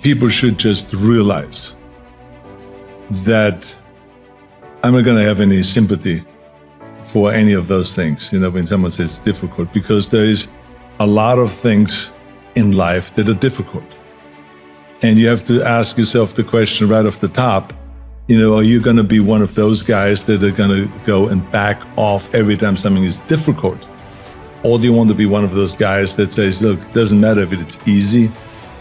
people should just realize that I'm not going to have any sympathy for any of those things, when someone says it's difficult, because there is a lot of things in life that are difficult. And you have to ask yourself the question right off the top, are you going to be one of those guys that are going to go and back off every time something is difficult? Or do you want to be one of those guys that says, look, it doesn't matter if it's easy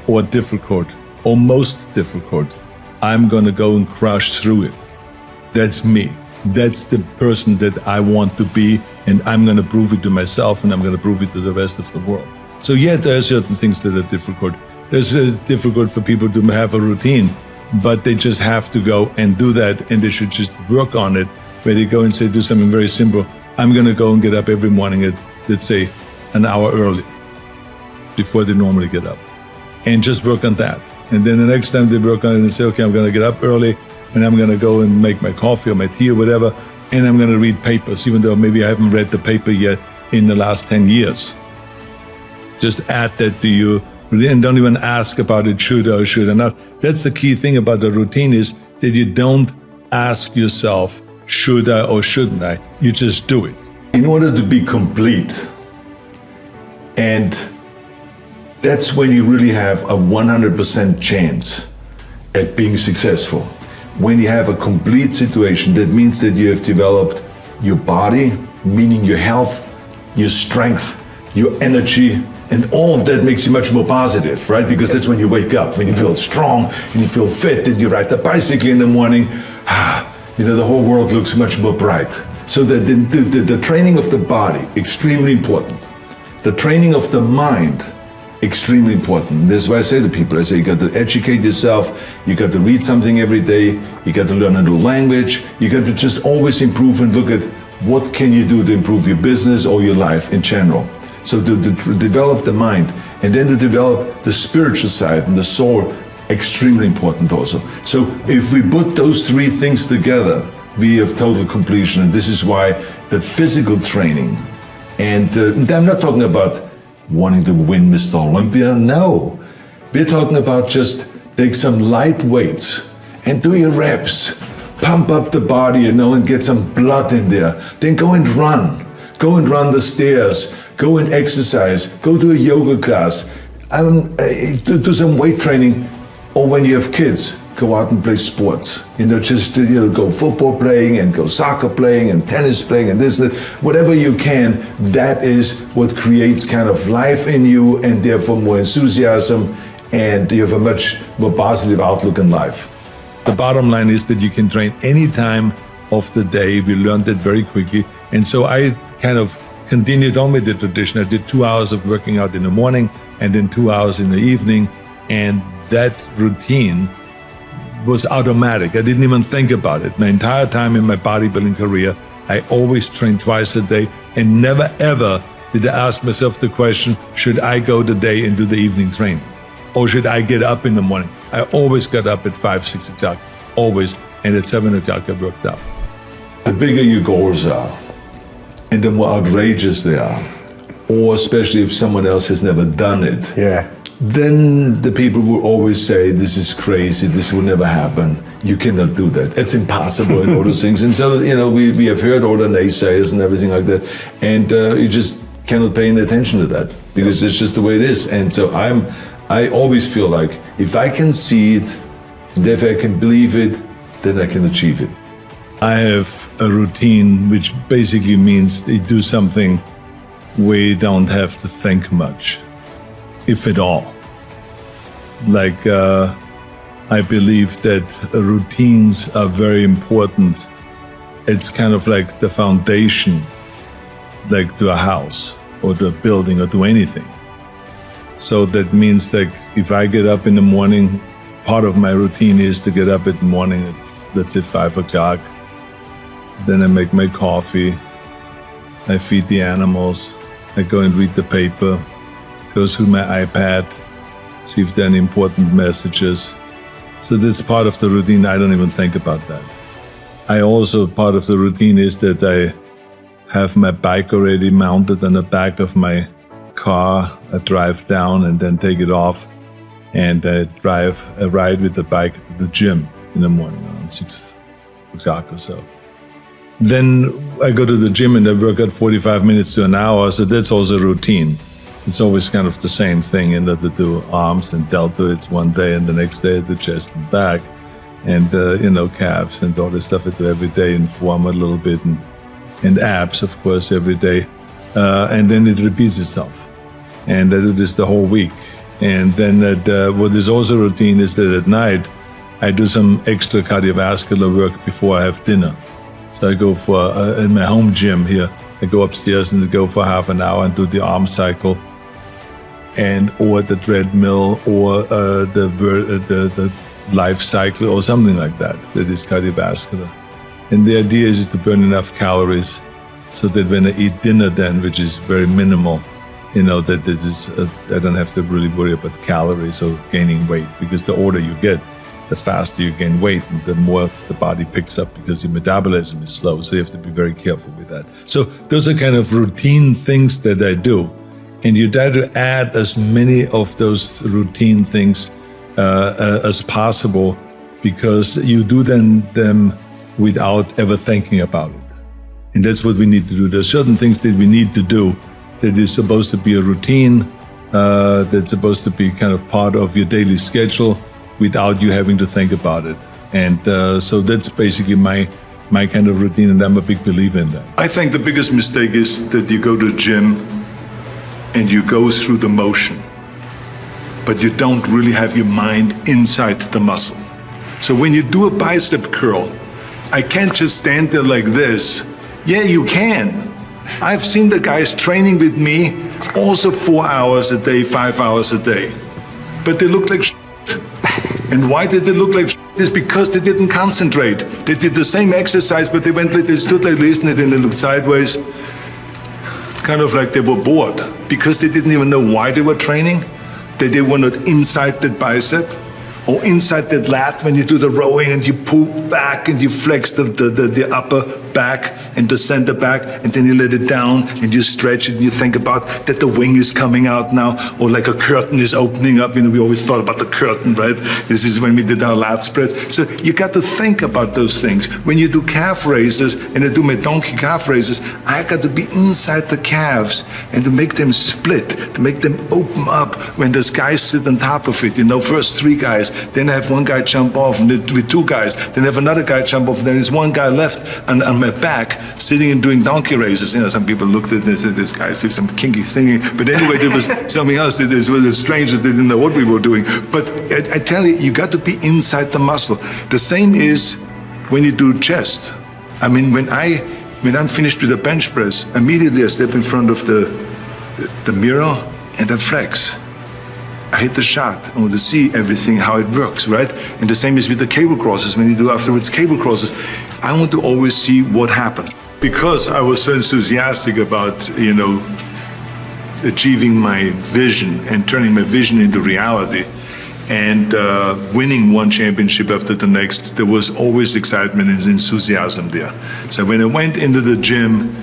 or difficult or most difficult, I'm going to go and crush through it. That's me. That's the person that I want to be, and I'm going to prove it to myself, and I'm going to prove it to the rest of the world. So yeah, there are certain things that are difficult. It's difficult for people to have a routine, but they just have to go and do that, and they should just work on it, where they go and say, do something very simple. I'm going to go and get up every morning at, let's say, an hour early, before they normally get up, and just work on that. And then the next time they work on it and say, okay, I'm going to get up early, and I'm going to go and make my coffee or my tea or whatever, and I'm going to read papers, even though maybe I haven't read the paper yet in the last 10 years. Just add that to you, and don't even ask about it, should or should I not. That's the key thing about the routine, is that you don't ask yourself, should I or shouldn't I? You just do it. In order to be complete, and that's when you really have a 100% chance at being successful. When you have a complete situation, that means that you have developed your body, meaning your health, your strength, your energy, and all of that makes you much more positive, right? Because that's when you wake up, when you feel strong and you feel fit, and you ride the bicycle in the morning, the whole world looks much more bright. So the training of the body, extremely important. The training of the mind, extremely important. This is why I say to people, I say, you got to educate yourself, you got to read something every day, you got to learn a new language, you got to just always improve and look at what can you do to improve your business or your life in general. So to develop the mind, and then to develop the spiritual side and the soul, extremely important also. So if we put those three things together, we have total completion. And this is why the physical training, and I'm not talking about wanting to win Mr. Olympia, no. We're talking about just take some light weights and do your reps. Pump up the body, and get some blood in there. Then go and run. Go and run the stairs. Go and exercise. Go to a yoga class. Do some weight training. Or when you have kids, go out and play sports. Go football playing and go soccer playing and tennis playing and this, whatever you can. That is what creates kind of life in you, and therefore more enthusiasm, and you have a much more positive outlook in life. The bottom line is that you can train any time of the day. We learned that very quickly. And so I kind of continued on with the tradition. I did 2 hours of working out in the morning and then 2 hours in the evening. And that routine was automatic. I didn't even think about it. My entire time in my bodybuilding career, I always trained twice a day, and never ever did I ask myself the question, should I go today and do the evening training? Or should I get up in the morning? I always got up at 5, 6 o'clock, always. And at 7 o'clock I worked out. The bigger your goals are, and the more outrageous they are, or especially if someone else has never done it, then the people will always say, this is crazy, this will never happen, you cannot do that, it's impossible, and all those things. And so, we have heard all the naysayers and everything like that, and you just cannot pay any attention to that, because it's just the way it is. And so I always feel like, if I can see it, and if I can believe it, then I can achieve it. I have a routine which basically means they do something where you don't have to think much, if at all. Like, I believe that routines are very important. It's kind of like the foundation, like to a house or to a building or to anything. So that means that if I get up in the morning, part of my routine is to get up in the morning at, let's say, 5 o'clock. Then I make my coffee, I feed the animals, I go and read the paper, go through my iPad, see if there are any important messages. So that's part of the routine. I don't even think about that. I also, part of the routine is that I have my bike already mounted on the back of my car. I drive down and then take it off and I ride with the bike to the gym in the morning around 6 o'clock or so. Then I go to the gym and I work out 45 minutes to an hour, so that's also routine. It's always kind of the same thing, to do arms and deltoids one day, and the next day I do chest and back, and calves and all the stuff I do every day, and form a little bit, and abs, of course, every day. And then it repeats itself. And I do this the whole week. And then what is also routine is that at night, I do some extra cardiovascular work before I have dinner. So I go in my home gym here, I go upstairs and go for half an hour and do the arm cycle, or the treadmill, or the life cycle, or something like that is cardiovascular. And the idea is to burn enough calories so that when I eat dinner then, which is very minimal, that it is, I don't have to really worry about calories or gaining weight, because the older you get, the faster you gain weight and the more the body picks up because your metabolism is slow. So you have to be very careful with that. So those are kind of routine things that I do. And you try to add as many of those routine things as possible, because you do them without ever thinking about it. And that's what we need to do. There are certain things that we need to do that is supposed to be a routine, that's supposed to be kind of part of your daily schedule without you having to think about it. And so that's basically my kind of routine, and I'm a big believer in that. I think the biggest mistake is that you go to the gym and you go through the motion, but you don't really have your mind inside the muscle. So when you do a bicep curl, I can't just stand there like this. Yeah, you can. I've seen the guys training with me also 4 hours a day, 5 hours a day, but they look like shit. And why did they look like shit? It's because they didn't concentrate. They did the same exercise, but they stood like this, and then they looked sideways, kind of like they were bored, because they didn't even know why they were training. That they were not inside that bicep or inside that lat when you do the rowing and you pull back and you flex the upper back and the center back, and then you let it down and you stretch it and you think about that the wing is coming out now, or like a curtain is opening up. We always thought about the curtain, right? This is when we did our lat spread. So you got to think about those things. When you do calf raises, and I do my donkey calf raises, I got to be inside the calves and to make them split, to make them open up when those guys sit on top of it. First 3 guys, then I have one guy jump off, and with 2 guys, then I have another guy jump off, and then there's one guy left on my back sitting and doing donkey raises. Some people looked at it and said, this guy's doing some kinky singing. But anyway, there was something else. It was the strangers, they didn't know what we were doing. But I tell you, you got to be inside the muscle. The same is when you do chest. I mean, when I'm finished with the bench press, immediately I step in front of the mirror and I flex. I hit the shot. I want to see everything, how it works, right? And the same is with the cable crosses. When you do afterwards cable crosses, I want to always see what happens. Because I was so enthusiastic about, achieving my vision and turning my vision into reality, and winning one championship after the next, there was always excitement and enthusiasm there. So when I went into the gym,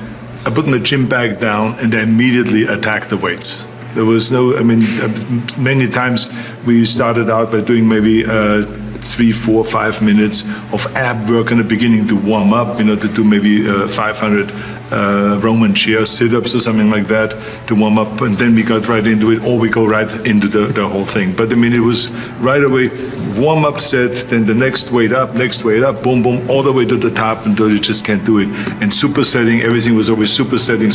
I put my gym bag down and I immediately attacked the weights. There was many times we started out by doing maybe 3, 4, 5 minutes of ab work in the beginning to warm up, to do maybe 500 Roman chair sit-ups or something like that to warm up, and then we got right into it, or we go right into the whole thing. But it was right away, warm-up set, then the next weight up, boom, boom, all the way to the top until you just can't do it. And supersetting, everything was always supersetting,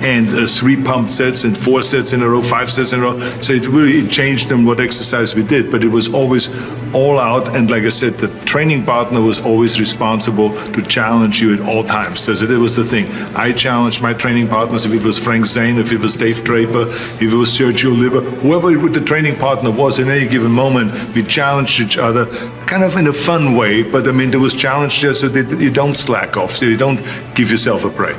and 3 pumped sets and 4 sets in a row, 5 sets in a row. So it changed on what exercise we did, but it was always all out. And like I said, the training partner was always responsible to challenge you at all times. So that was the thing. I challenged my training partners, if it was Frank Zane, if it was Dave Draper, if it was Sergio Oliva, whoever the training partner was in any given moment, we challenged each other kind of in a fun way, but there was challenge there so that you don't slack off, so you don't give yourself a break.